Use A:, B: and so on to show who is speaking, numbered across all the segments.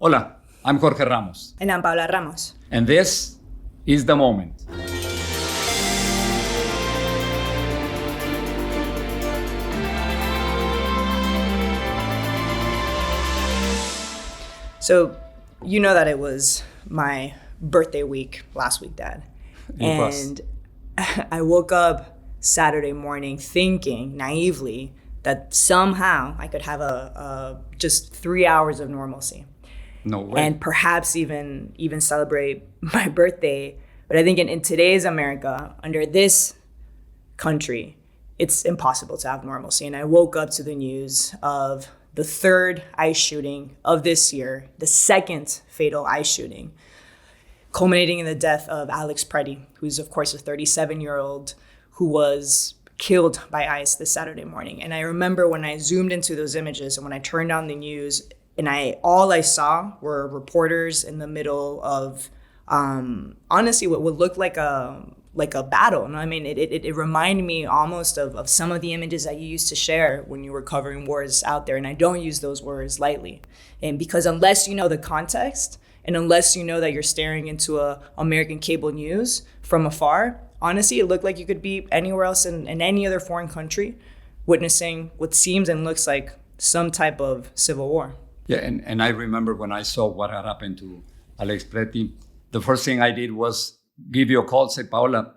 A: Hola, I'm Jorge Ramos.
B: And I'm Paola Ramos.
A: And this is The Moment.
B: So, you know that it was my birthday week last week, Dad. And I woke up Saturday morning thinking naively that somehow I could have just 3 hours of normalcy.
A: No way.
B: And perhaps even celebrate my birthday. But I think in today's America, under this country, it's impossible to have normalcy. And I woke up to the news of the third ICE shooting of this year, the second fatal ICE shooting, culminating in the death of Alex Pretti, who's, of course, a 37-year-old who was killed by ICE this Saturday morning. And I remember when I zoomed into those images and when I turned on the news, and all I saw were reporters in the middle of, honestly, what would look like a battle. And I mean, it reminded me almost of some of the images that you used to share when you were covering wars out there. And I don't use those words lightly. And because unless you know the context, and unless you know that you're staring into American cable news from afar, honestly, it looked like you could be anywhere else in any other foreign country witnessing what seems and looks like some type of civil war.
A: Yeah, and I remember when I saw what had happened to Alex Pretti, the first thing I did was give you a call, say, Paola,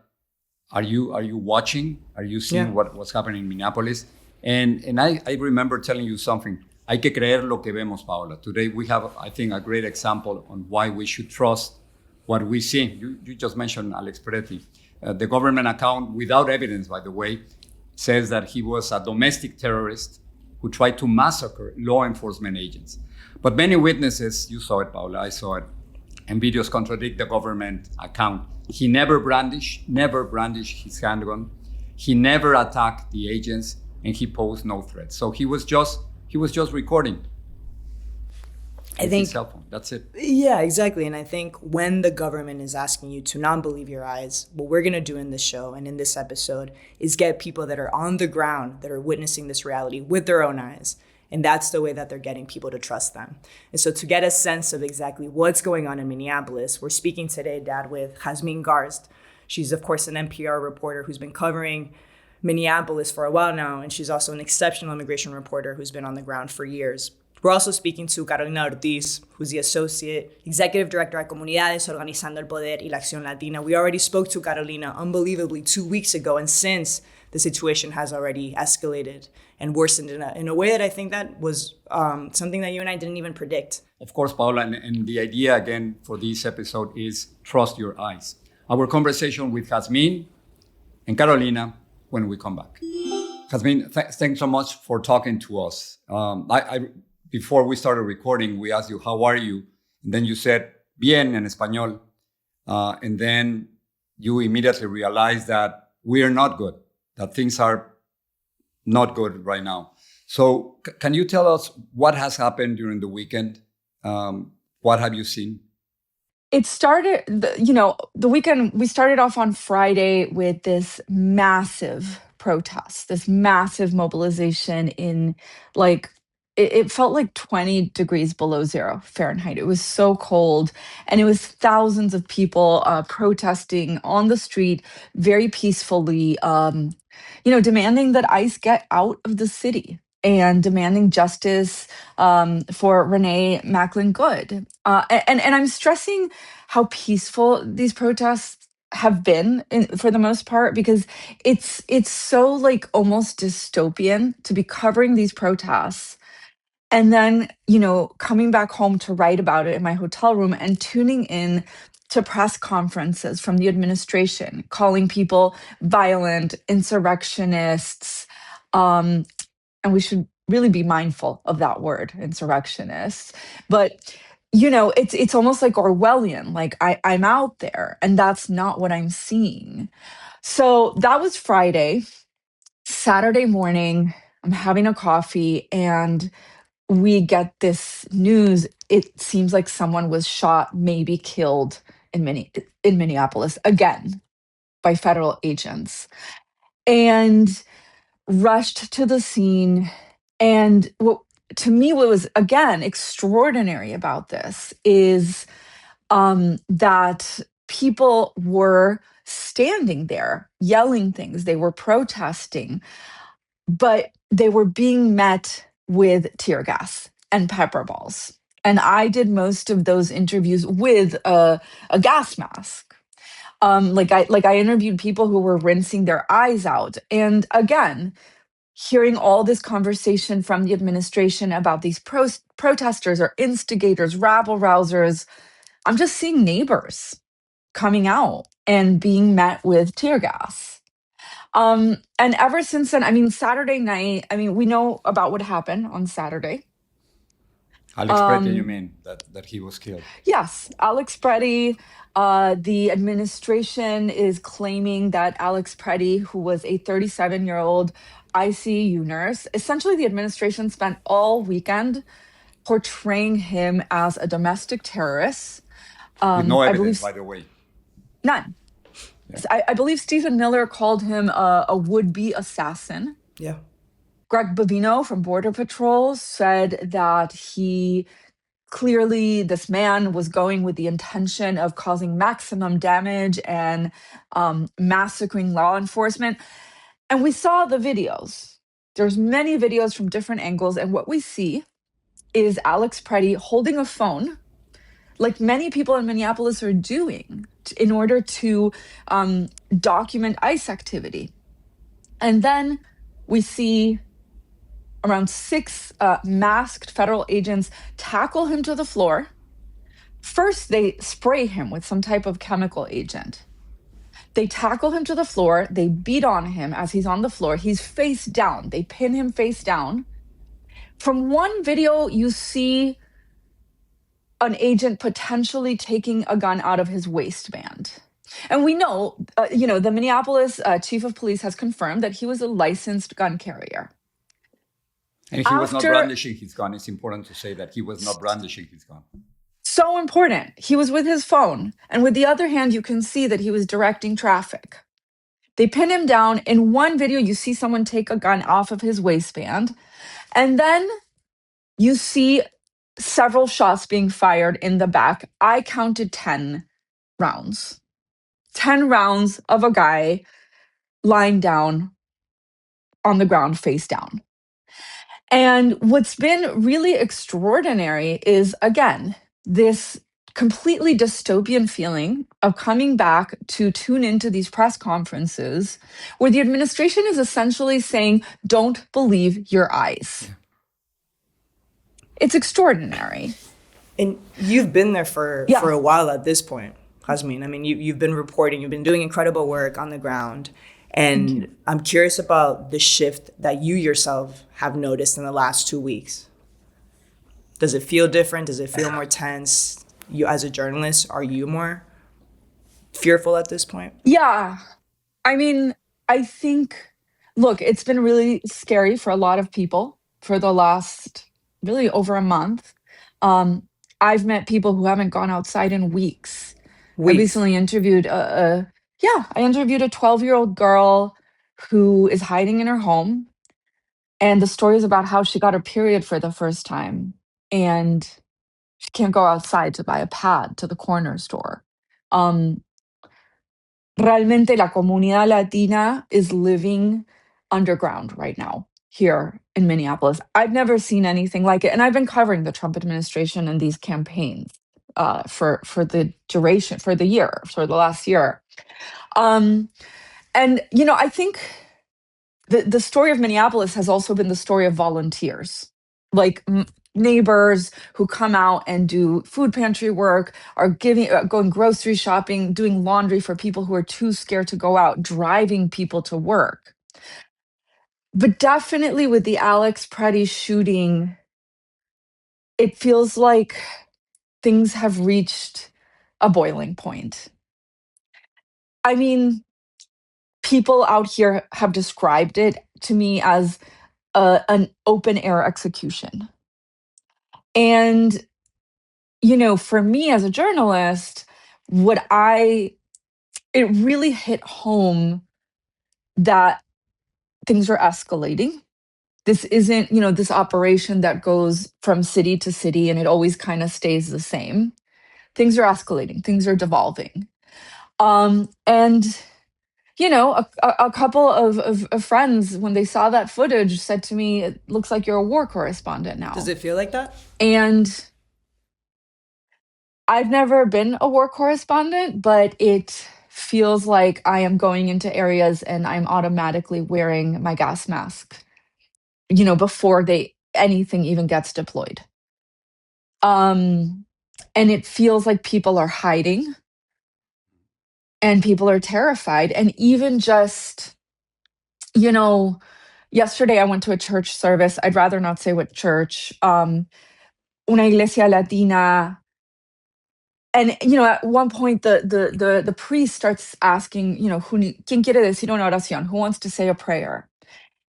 A: are you watching? Are you seeing what's happening in Minneapolis? And I remember telling you something. Hay que creer lo que vemos, Paola. Today we have, I think, a great example on why we should trust what we see. You just mentioned Alex Pretti. The government account, without evidence, by the way, says that he was a domestic terrorist who tried to massacre law enforcement agents. But many witnesses, you saw it, Paola, I saw it, and videos contradict the government account. He never brandished his handgun. He never attacked the agents, and he posed no threat. So he was just recording.
B: I think
A: his cell phone. That's it.
B: Yeah, exactly. And I think when the government is asking you to not believe your eyes, what we're going to do in this show and in this episode is get people that are on the ground, that are witnessing this reality with their own eyes. And that's the way that they're getting people to trust them. And so to get a sense of exactly what's going on in Minneapolis, we're speaking today, Dad, with Jasmine Garsd. She's, of course, an NPR reporter who's been covering Minneapolis for a while now. And she's also an exceptional immigration reporter who's been on the ground for years. We're also speaking to Carolina Ortiz, who's the Associate Executive Director at Comunidades Organizando el Poder y la Acción Latina. We already spoke to Carolina unbelievably 2 weeks ago, and since the situation has already escalated and worsened in a way that I think that was something that you and I didn't even predict.
A: Of course, Paola, and the idea again for this episode is trust your eyes. Our conversation with Jasmine and Carolina when we come back. Jasmine, thanks so much for talking to us. Before we started recording, we asked you, how are you? And then you said, bien en español. And then you immediately realized that we are not good, that things are not good right now. So can you tell us what has happened during the weekend? What have you seen?
C: It started, the weekend, we started off on Friday with this massive protest, this massive mobilization in it felt like 20 degrees below zero Fahrenheit. It was so cold. And it was thousands of people protesting on the street very peacefully, demanding that ICE get out of the city and demanding justice for Renee Good. And I'm stressing how peaceful these protests have been for the most part, because it's so almost dystopian to be covering these protests and then, coming back home to write about it in my hotel room and tuning in to press conferences from the administration, calling people violent, insurrectionists. And we should really be mindful of that word, insurrectionists. But, it's almost like Orwellian, like I'm out there and that's not what I'm seeing. So that was Friday. Saturday morning, I'm having a coffee and we get this news. It seems like someone was shot, maybe killed in Minneapolis again by federal agents, and rushed to the scene. And to me, what was, again, extraordinary about this is that people were standing there yelling things, they were protesting, but they were being met with tear gas and pepper balls. And I did most of those interviews with a gas mask. I interviewed people who were rinsing their eyes out. And again, hearing all this conversation from the administration about these protesters or instigators, rabble rousers, I'm just seeing neighbors coming out and being met with tear gas. And ever since then, I mean, Saturday night, I mean, we know about what happened on Saturday.
A: Alex Pretti, you mean that he was killed?
C: Yes, Alex Pretti. The administration is claiming that Alex Pretti, who was a 37-year-old ICU nurse, essentially the administration spent all weekend portraying him as a domestic terrorist.
A: With no
C: I
A: evidence,
C: believe
A: by the way.
C: none.
A: Yeah.
C: I believe Stephen Miller called him a would-be assassin.
B: Yeah.
C: Greg Bovino from Border Patrol said that clearly this man was going with the intention of causing maximum damage and massacring law enforcement. And we saw the videos. There's many videos from different angles. And what we see is Alex Pretti holding a phone, like many people in Minneapolis are doing, in order to document ICE activity. And then we see around 6 masked federal agents tackle him to the floor. First, they spray him with some type of chemical agent. They tackle him to the floor. They beat on him as he's on the floor. He's face down. They pin him face down. From one video, you see an agent potentially taking a gun out of his waistband. And we know, the Minneapolis chief of police has confirmed that he was a licensed gun carrier.
A: And he was not brandishing his gun. It's important to say that he was not brandishing his gun.
C: So important. He was with his phone. And with the other hand, you can see that he was directing traffic. They pin him down. In one video, you see someone take a gun off of his waistband. And then you see several shots being fired in the back. I counted 10 rounds. 10 rounds of a guy lying down on the ground face down. And what's been really extraordinary is, again, this completely dystopian feeling of coming back to tune into these press conferences where the administration is essentially saying, don't believe your eyes. Yeah. It's extraordinary.
B: And you've been there for a while at this point, Jasmine. I mean, you've been reporting, you've been doing incredible work on the ground. And I'm curious about the shift that you yourself have noticed in the last 2 weeks. Does it feel different? Does it feel more tense? You, as a journalist, are you more fearful at this point?
C: Yeah. I mean, I think, look, it's been really scary for a lot of people for the last really over a month. I've met people who haven't gone outside in weeks. I recently interviewed I interviewed a 12-year-old girl who is hiding in her home. And the story is about how she got her period for the first time. And she can't go outside to buy a pad to the corner store. Realmente la comunidad latina is living underground right now here in Minneapolis. I've never seen anything like it. And I've been covering the Trump administration and these campaigns for the duration, for the last year. And, I think the story of Minneapolis has also been the story of volunteers, like neighbors who come out and do food pantry work, are going grocery shopping, doing laundry for people who are too scared to go out, driving people to work. But definitely with the Alex Pretti shooting, it feels like things have reached a boiling point. I mean, people out here have described it to me as an open air execution. And, for me as a journalist, it really hit home that things are escalating. this isn't, this operation that goes from city to city and it always kind of stays the same. Things are escalating, things are devolving. And a couple of friends, when they saw that footage, said to me, "It looks like you're a war correspondent now."
B: Does it feel like that?
C: And I've never been a war correspondent, but it feels like I am going into areas and I'm automatically wearing my gas mask, before anything even gets deployed. And it feels like people are hiding and people are terrified. And even just, yesterday I went to a church service. I'd rather not say what church. Una iglesia latina. And at one point the priest starts asking, ¿Quién quiere decir una oración? Who wants to say a prayer?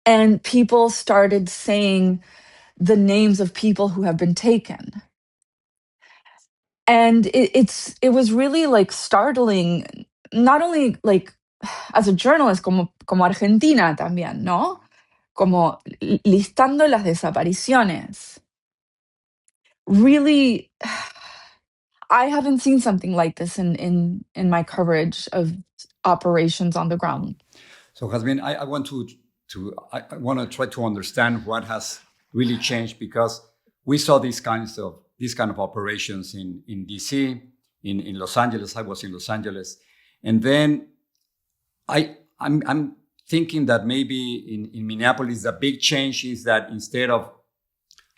C: And people started saying the names of people who have been taken. And it was really like startling, not only like as a journalist, como Argentina también, ¿no? Como listando las desapariciones. Really, I haven't seen something like this in my coverage of operations on the ground.
A: So, Jasmine, I want to try to understand what has really changed, because we saw these kind of operations in DC, in Los Angeles. I was in Los Angeles, and then I'm thinking that maybe in Minneapolis the big change is that instead of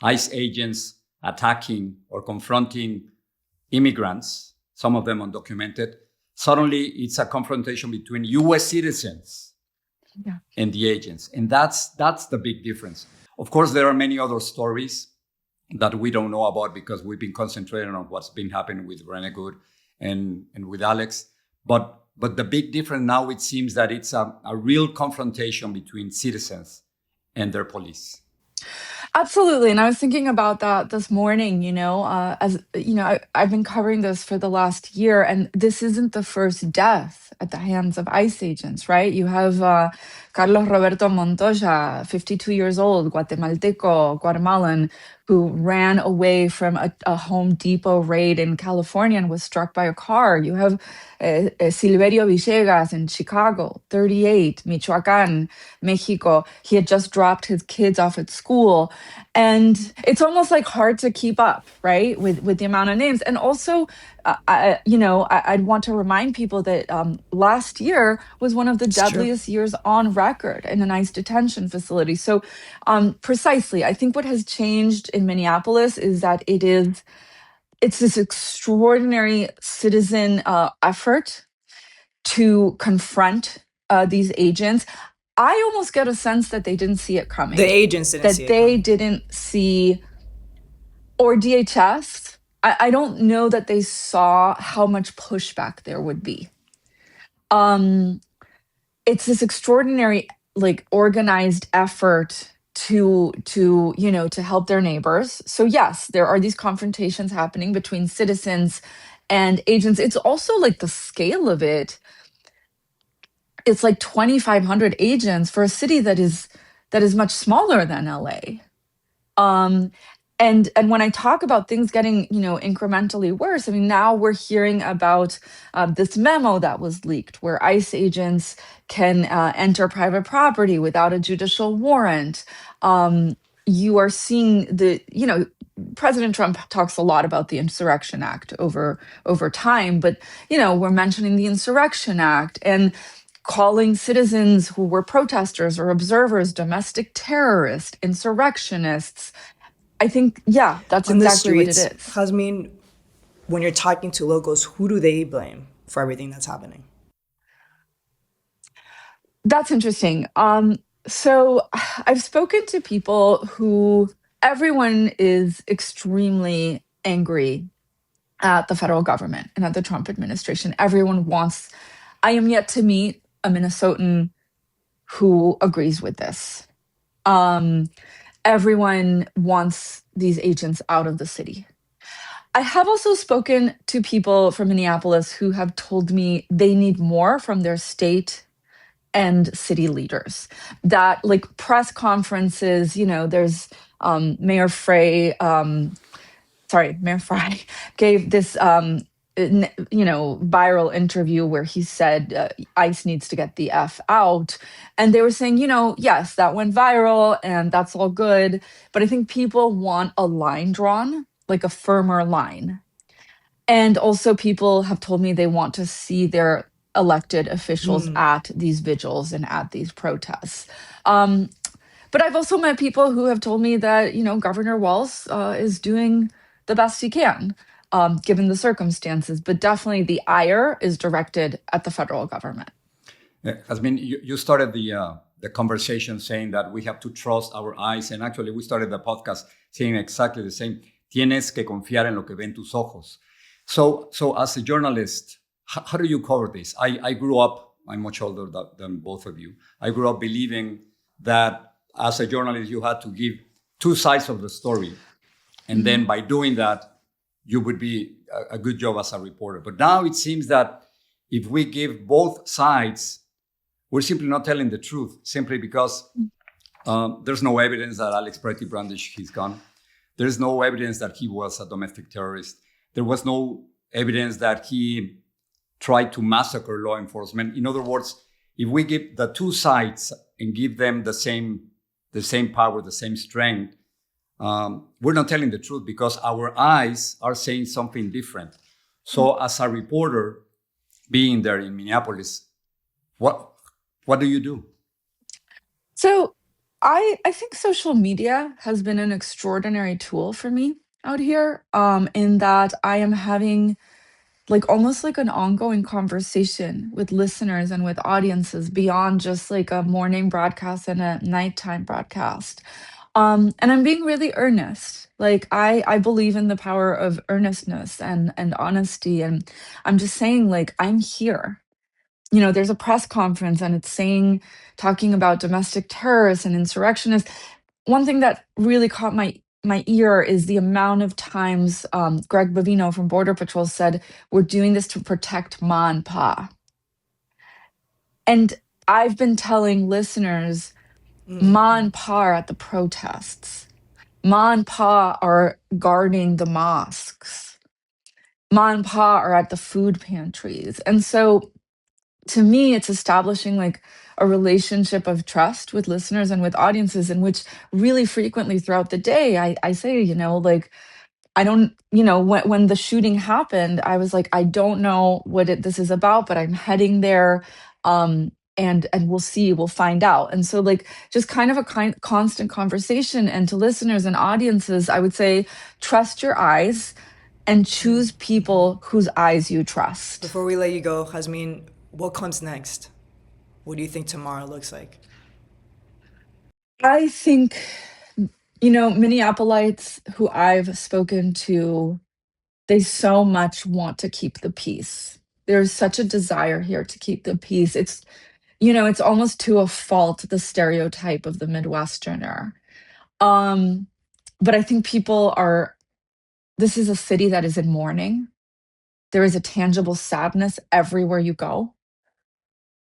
A: ICE agents attacking or confronting immigrants, some of them undocumented, suddenly it's a confrontation between U.S. citizens and the agents. And that's the big difference. Of course, there are many other stories that we don't know about because we've been concentrating on what's been happening with Renee Good and with Alex. But the big difference now, it seems that it's a real confrontation between citizens and their police.
C: Absolutely. And I was thinking about that this morning, as I've been covering this for the last year, and this isn't the first death at the hands of ICE agents, right? You have Carlos Roberto Montoya, 52 years old, Guatemalteco, Guatemalan, who ran away from a Home Depot raid in California and was struck by a car. You have Silverio Villegas in Chicago, 38, Michoacán, Mexico. He had just dropped his kids off at school. And it's almost like hard to keep up, right, with the amount of names. And also, I'd want to remind people that last year was one of the deadliest years on record in an ICE detention facility. So precisely, I think what has changed in Minneapolis is that it's this extraordinary citizen effort to confront these agents. I almost get a sense that they didn't see it coming.
B: The agents didn't see it coming.
C: That they didn't see, or DHS, I don't know that they saw how much pushback there would be. It's this extraordinary, like, organized effort to help their neighbors. So yes, there are these confrontations happening between citizens and agents. It's also like the scale of it. It's like 2,500 agents for a city that is much smaller than LA. And when I talk about things getting, incrementally worse, I mean, now we're hearing about this memo that was leaked where ICE agents can enter private property without a judicial warrant. You are seeing President Trump talks a lot about the Insurrection Act over time, but, we're mentioning the Insurrection Act and calling citizens who were protesters or observers domestic terrorists, insurrectionists. I think, that's
B: on
C: exactly
B: the streets,
C: what it is.
B: Jasmine, when you're talking to locals, who do they blame for everything that's happening?
C: That's interesting. So I've spoken to people who, everyone is extremely angry at the federal government and at the Trump administration. I am yet to meet a Minnesotan who agrees with this. Everyone wants these agents out of the city. I have also spoken to people from Minneapolis who have told me they need more from their state and city leaders. That like press conferences, there's Mayor Frey, Mayor Fry gave this viral interview where he said ICE needs to get the F out. And they were saying, yes, that went viral and that's all good. But I think people want a line drawn, like a firmer line. And also people have told me they want to see their elected officials at these vigils and at these protests. But I've also met people who have told me that, Governor Walz is doing the best he can, given the circumstances. But definitely the ire is directed at the federal government.
A: Jasmine, you started the conversation saying that we have to trust our eyes. And actually, we started the podcast saying exactly the same. Tienes que confiar en lo que ven tus ojos. So as a journalist, how do you cover this? I grew up, I'm much older than both of you. I grew up believing that as a journalist, you had to give two sides of the story. And then by doing that, you would be a good job as a reporter. But now it seems that if we give both sides, we're simply not telling the truth, simply because there's no evidence that Alex Pretti brandished his gun. There's no evidence that he was a domestic terrorist. There was no evidence that he tried to massacre law enforcement. In other words, if we give the two sides and give them the same power, the same strength, we're not telling the truth because our eyes are saying something different. So as a reporter, being there in Minneapolis, what do you do?
C: So I think social media has been an extraordinary tool for me out here, in that I am having like almost like an ongoing conversation with listeners and with audiences beyond just like a morning broadcast and a nighttime broadcast. And I'm being really earnest. Like I believe in the power of earnestness and honesty. And I'm just saying, like, I'm here. There's a press conference and it's talking about domestic terrorists and insurrectionists. One thing that really caught my ear is the amount of times Greg Bovino from Border Patrol said, we're doing this to protect Ma and Pa. And I've been telling listeners, Ma and Pa are at the protests. Ma and Pa are guarding the mosques. Ma and Pa are at the food pantries. And so to me, it's establishing like a relationship of trust with listeners and with audiences, in which really frequently throughout the day, I say, like, I don't, when the shooting happened, I was like, I don't know what this is about, but I'm heading there. And we'll see, we'll find out. And so like, just kind of a constant conversation. And to listeners and audiences, I would say, trust your eyes and choose people whose eyes you trust.
B: Before we let you go, Jasmine, what comes next? What do you think tomorrow looks like?
C: I think, Minneapolites who I've spoken to, they so much want to keep the peace. There's such a desire here to keep the peace. It's, it's almost to a fault, the stereotype of the Midwesterner. But I think this is a city that is in mourning. There is a tangible sadness everywhere you go.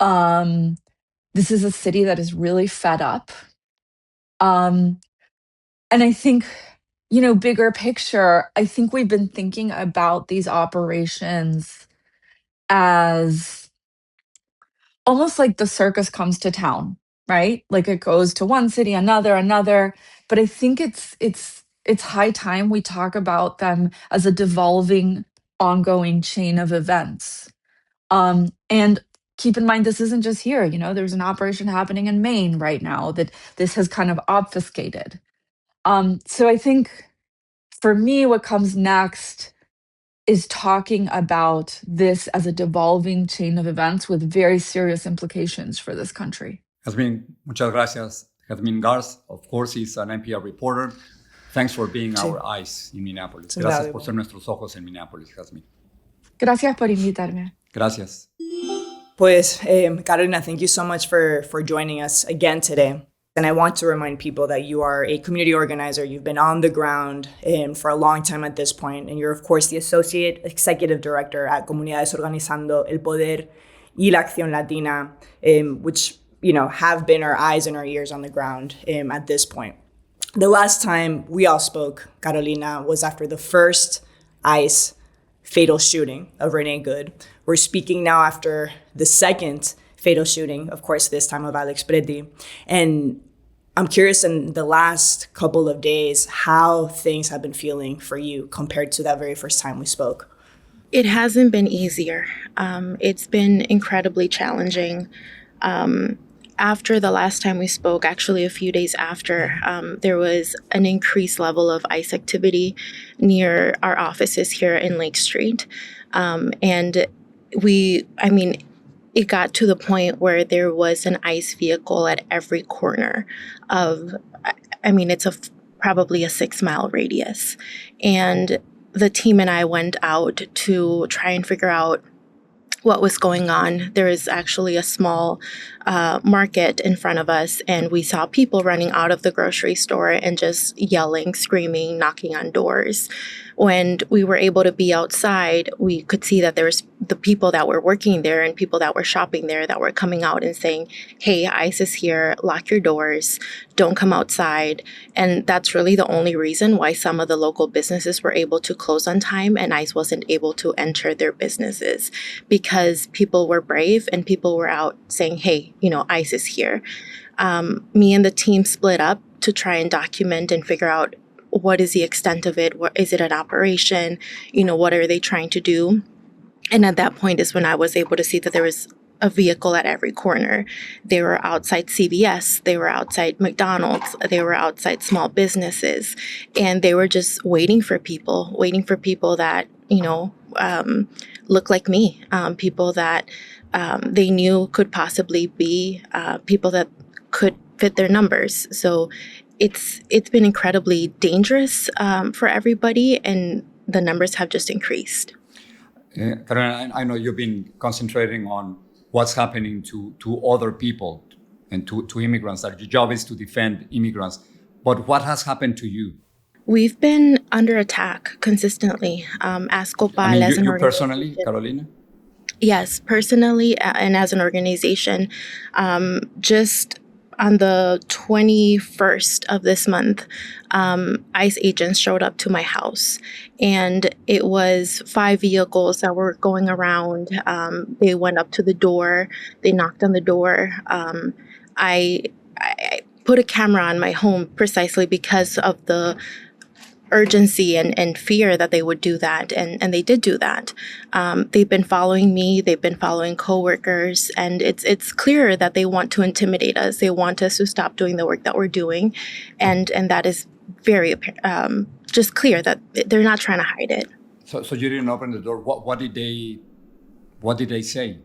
C: This is a city that is really fed up. And I think, bigger picture, I think we've been thinking about these operations as almost like the circus comes to town, right? Like it goes to one city, another. But I think it's high time we talk about them as a devolving, ongoing chain of events. And keep in mind, this isn't just here. There's an operation happening in Maine right now that this has kind of obfuscated. So I think for me, what comes next is talking about this as a devolving chain of events with very serious implications for this country.
A: Jasmine, muchas gracias. Jasmine Garsd, of course, is an NPR reporter. Thanks for being our eyes in Minneapolis. Gracias por ser nuestros ojos en Minneapolis, Jasmine.
C: Gracias por invitarme.
A: Gracias.
B: Pues, Carolina, thank you so much for joining us again today. And I want to remind people that you are a community organizer. You've been on the ground for a long time at this point. And you're, of course, the Associate Executive Director at Comunidades Organizando el Poder y La Acción Latina, which, have been our eyes and our ears on the ground at this point. The last time we all spoke, Carolina, was after the first ICE fatal shooting of Renee Good. We're speaking now after the second fatal shooting, of course, this time of Alex Pretti. And I'm curious, in the last couple of days, how things have been feeling for you compared to that very first time we spoke.
D: It hasn't been easier. It's been incredibly challenging. After the last time we spoke, actually a few days after, there was an increased level of ICE activity near our offices here in Lake Street. And it got to the point where there was an ICE vehicle at every corner of, it's probably a 6-mile radius. And the team and I went out to try and figure out what was going on. There is actually a small market in front of us, and we saw people running out of the grocery store and just yelling, screaming, knocking on doors. When we were able to be outside, we could see that there was the people that were working there and people that were shopping there that were coming out and saying, hey, ICE is here, lock your doors, don't come outside. And that's really the only reason why some of the local businesses were able to close on time and ICE wasn't able to enter their businesses, because people were brave and people were out saying, hey, ICE is here. Me and the team split up to try and document and figure out what is the extent of it? What is it, an operation? What are they trying to do? And at that point is when I was able to see that there was a vehicle at every corner. They were outside CVS, they were outside McDonald's, they were outside small businesses, and they were just waiting for people that, look like me, people that they knew could possibly be people that could fit their numbers. So it's been incredibly dangerous for everybody, and the numbers have just increased.
A: Carolina, I know you've been concentrating on what's happening to other people and to immigrants. That your job is to defend immigrants. But what has happened to you?
D: We've been under attack consistently. As Copal, as an
A: you
D: organization.
A: Personally, Carolina?
D: Yes, personally, and as an organization. Just on the 21st of this month, ICE agents showed up to my house, and it was 5 vehicles that were going around. They went up to the door. They knocked on the door. I put a camera on my home precisely because of the urgency and fear that they would do that. And they did do that. They've been following me. They've been following coworkers. And it's clear that they want to intimidate us. They want us to stop doing the work that we're doing. And that is very just clear that they're not trying to hide it.
A: So you didn't open the door. What did they say?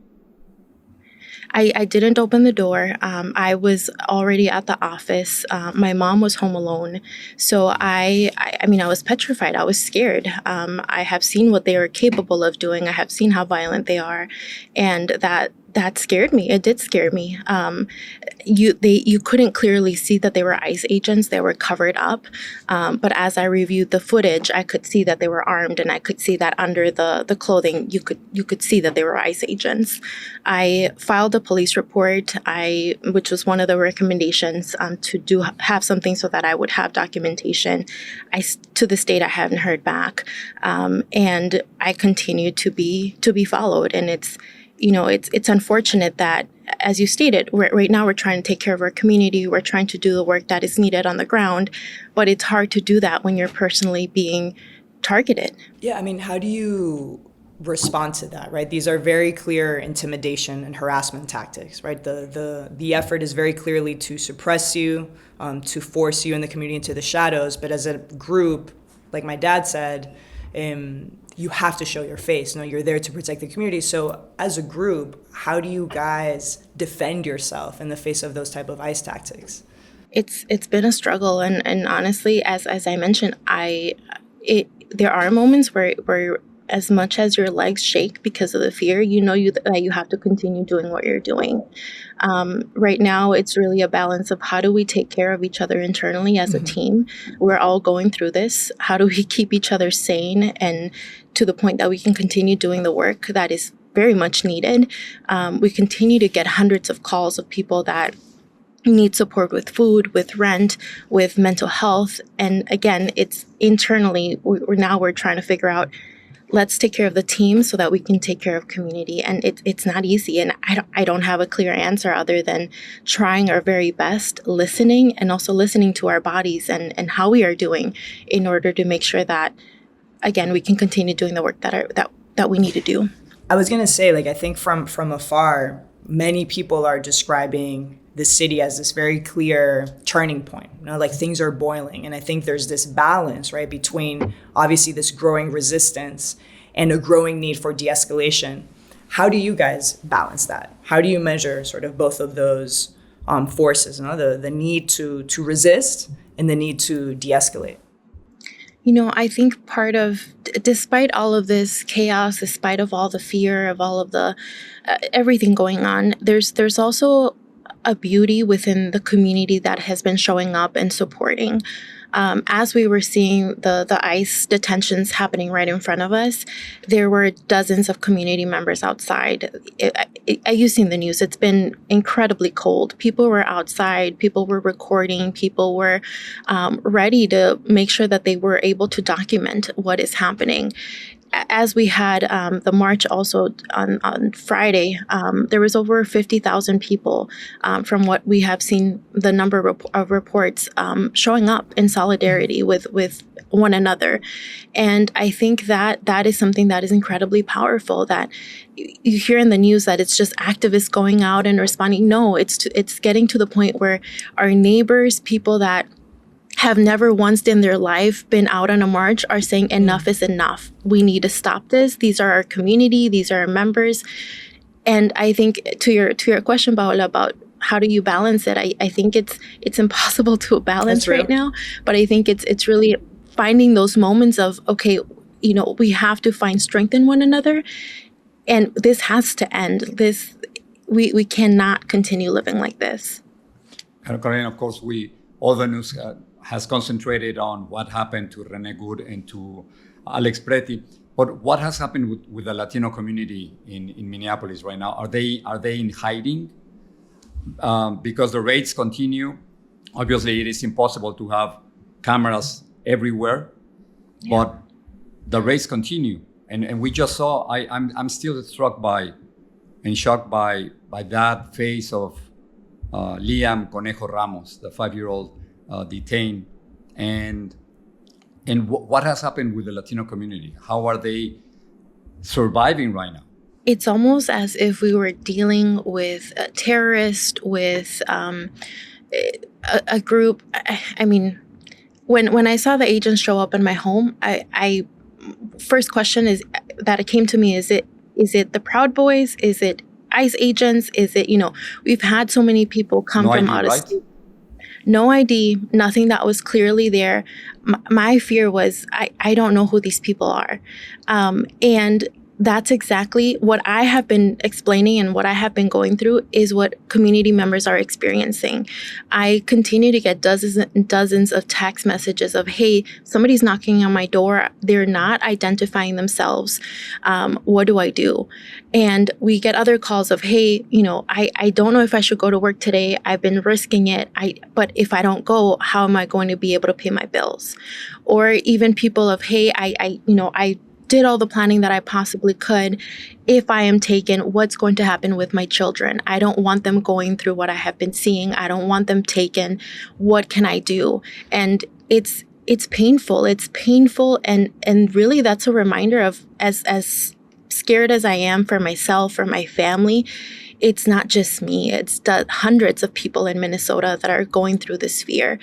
D: I didn't open the door. I was already at the office. My mom was home alone. So I was petrified. I was scared. I have seen what they are capable of doing. I have seen how violent they are. And that scared me. It did scare me. You couldn't clearly see that they were ICE agents. They were covered up. But as I reviewed the footage, I could see that they were armed, and I could see that under the clothing, you could see that they were ICE agents. I filed a police report, which was one of the recommendations to have something so that I would have documentation. To this date, I haven't heard back, and I continue to be followed, and it's unfortunate that, as you stated, right now we're trying to take care of our community. We're trying to do the work that is needed on the ground, but it's hard to do that when you're personally being targeted.
B: Yeah, how do you respond to that, right? These are very clear intimidation and harassment tactics, right? The effort is very clearly to suppress you, to force you in the community into the shadows. But as a group, like my dad said, you have to show your face. You're there to protect the community. So as a group, how do you guys defend yourself in the face of those type of ICE tactics?
D: It's been a struggle, and honestly, as I mentioned, there are moments where as much as your legs shake because of the fear, that you have to continue doing what you're doing. Right now, it's really a balance of how do we take care of each other internally as a team. We're all going through this. How do we keep each other sane and to the point that we can continue doing the work that is very much needed. We continue to get hundreds of calls of people that need support with food, with rent, with mental health. And again, it's internally, we're trying to figure out, let's take care of the team so that we can take care of community. And it's not easy. And I don't have a clear answer other than trying our very best, listening, and also listening to our bodies and how we are doing in order to make sure that, again, we can continue doing the work that we need to do.
B: I was going to say, like, I think from afar, many people are describing the city as this very clear turning point, like things are boiling. And I think there's this balance, right, between obviously this growing resistance and a growing need for de-escalation. How do you guys balance that? How do you measure sort of both of those forces, the need to resist and the need to de-escalate?
D: I think part of, despite all of this chaos, despite of all the fear, of all of the everything going on, there's also a beauty within the community that has been showing up and supporting. As we were seeing the ICE detentions happening right in front of us, there were dozens of community members outside. You've seen the news. It's been incredibly cold. People were outside. People were recording. People were ready to make sure that they were able to document what is happening. As we had the march also on Friday, there was over 50,000 people from what we have seen, the number of reports showing up in solidarity with one another. And I think that is something that is incredibly powerful, that you hear in the news that it's just activists going out and responding. No, it's getting to the point where our neighbors, people that have never once in their life been out on a march, are saying enough is enough. We need to stop this. These are our community. These are our members. And I think to your question, Paola, about how do you balance it, I think it's impossible to balance right now. But I think it's really finding those moments of, okay, we have to find strength in one another. And this has to end. We cannot continue living like this.
A: Carolina, of course, all the news has concentrated on what happened to Renee Good and to Alex Pretti. But what has happened with the Latino community in Minneapolis right now? Are they in hiding? Because the raids continue. Obviously, it is impossible to have cameras everywhere, but the raids continue. And we just saw, I'm still struck by and shocked by that face of Liam Conejo Ramos, the 5-year-old detained, and what has happened with the Latino community? How are they surviving right now?
D: It's almost as if we were dealing with a terrorist, with a group. I mean, when I saw the agents show up in my home, I first question that came to me, is it the Proud Boys? Is it ICE agents? Is it, we've had so many people come from out of state. No ID, nothing that was clearly there. My fear was, I don't know who these people are. And that's exactly what I have been explaining, and what I have been going through is what community members are experiencing. I continue to get dozens and dozens of text messages of, hey, somebody's knocking on my door. They're not identifying themselves. What do I do? And we get other calls of, hey, I don't know if I should go to work today. I've been risking it. But if I don't go, how am I going to be able to pay my bills? Or even people of, hey, I did all the planning that I possibly could. If I am taken, what's going to happen with my children? I don't want them going through what I have been seeing. I don't want them taken. What can I do? And it's painful. It's painful. And really that's a reminder of, as scared as I am for myself, for my family, it's not just me. It's hundreds of people in Minnesota that are going through this fear.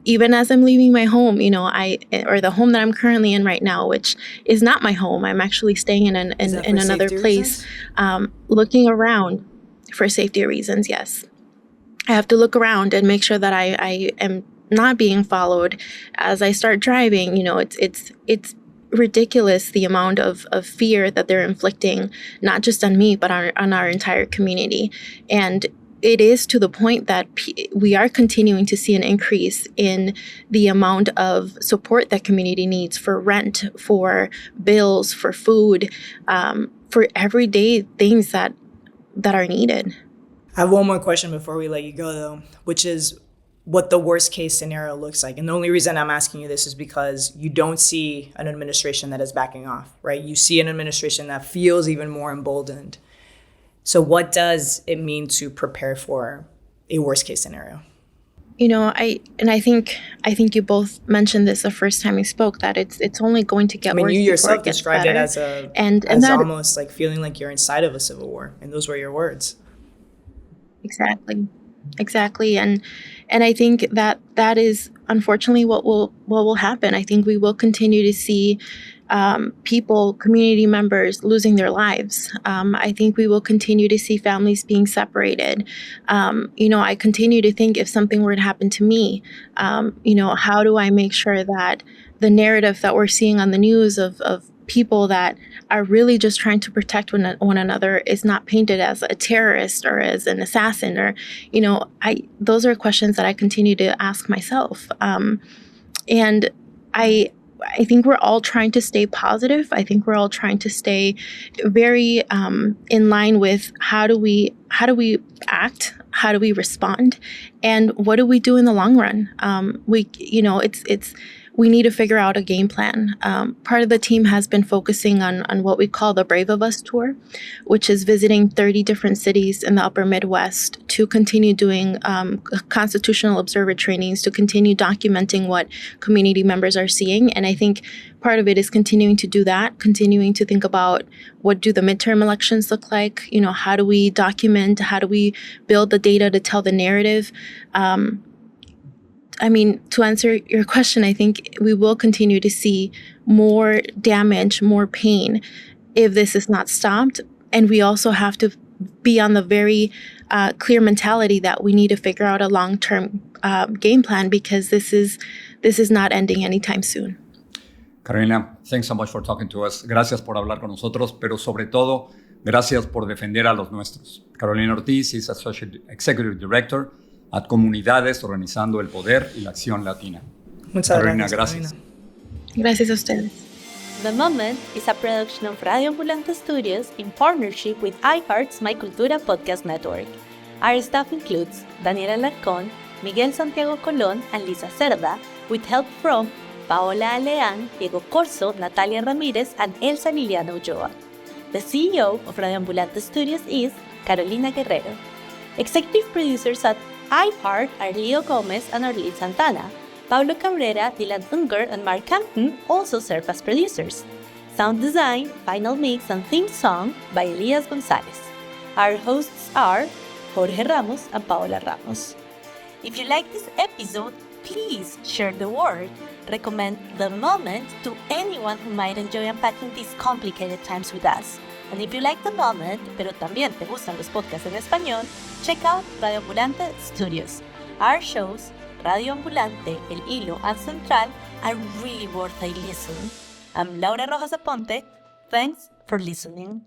D: Even as I'm leaving my home, or the home that I'm currently in right now, which is not my home. I'm actually staying in another place, looking around for safety reasons. Yes, I have to look around and make sure that I am not being followed as I start driving. It's ridiculous, the amount of fear that they're inflicting, not just on me, but on our entire community. And it is to the point that we are continuing to see an increase in the amount of support that community needs for rent, for bills, for food, for everyday things that are needed.
B: I have one more question before we let you go, though, which is what the worst case scenario looks like. And the only reason I'm asking you this is because you don't see an administration that is backing off, right? You see an administration that feels even more emboldened. So what does it mean to prepare for a worst case scenario?
D: You know, I think you both mentioned this the first time we spoke, that it's only going to get worse.
B: You yourself
D: before it
B: described
D: better.
B: it as
D: and
B: as
D: that,
B: almost like feeling like you're inside of a civil war, and those were your words.
D: Exactly. And I think that is unfortunately what will happen. I think we will continue to see people, community members losing their lives. I think we will continue to see families being separated. I continue to think, if something were to happen to me, how do I make sure that the narrative that we're seeing on the news of people that are really just trying to protect one another is not painted as a terrorist or as an assassin, or, those are questions that I continue to ask myself. And I think we're all trying to stay positive. I think we're all trying to stay very in line with how do we act, how do we respond, and what do we do in the long run. We need to figure out a game plan. Part of the team has been focusing on what we call the Brave of Us tour, which is visiting 30 different cities in the upper Midwest to continue doing constitutional observer trainings, to continue documenting what community members are seeing. And I think part of it is continuing to do that, continuing to think about what do the midterm elections look like? How do we document? How do we build the data to tell the narrative? To answer your question, I think we will continue to see more damage, more pain if this is not stopped. And we also have to be on the very clear mentality that we need to figure out a long-term game plan, because this is not ending anytime soon.
A: Carolina, thanks so much for talking to us. Gracias por hablar con nosotros, pero sobre todo, gracias por defender a los nuestros. Carolina Ortiz is Associate Executive Director at Comunidades Organizando el Poder y la Acción Latina.
B: Muchas
A: Carolina,
B: gracias.
D: Gracias a ustedes.
E: The Moment is a production of Radio Ambulante Studios in partnership with iHeart's My Cultura podcast network. Our staff includes Daniela Alarcón, Miguel Santiago Colón, and Lisa Cerda, with help from Paola Aleán, Diego Corso, Natalia Ramírez, and Elsa Liliana Ulloa. The CEO of Radio Ambulante Studios is Carolina Guerrero. Executive producers at iHeart are Leo Gomez and Arlene Santana. Paulo Cabrera, Dylan Unger, and Mark Campton also serve as producers. Sound design, final mix, and theme song by Elias Gonzalez. Our hosts are Jorge Ramos and Paola Ramos. If you like this episode, please share the word. Recommend The Moment to anyone who might enjoy unpacking these complicated times with us. And if you like The Moment, pero también te gustan los podcasts en español, check out Radio Ambulante Studios. Our shows, Radio Ambulante, El Hilo, and Central, are really worth a listen. I'm Laura Rojas Aponte. Thanks for listening.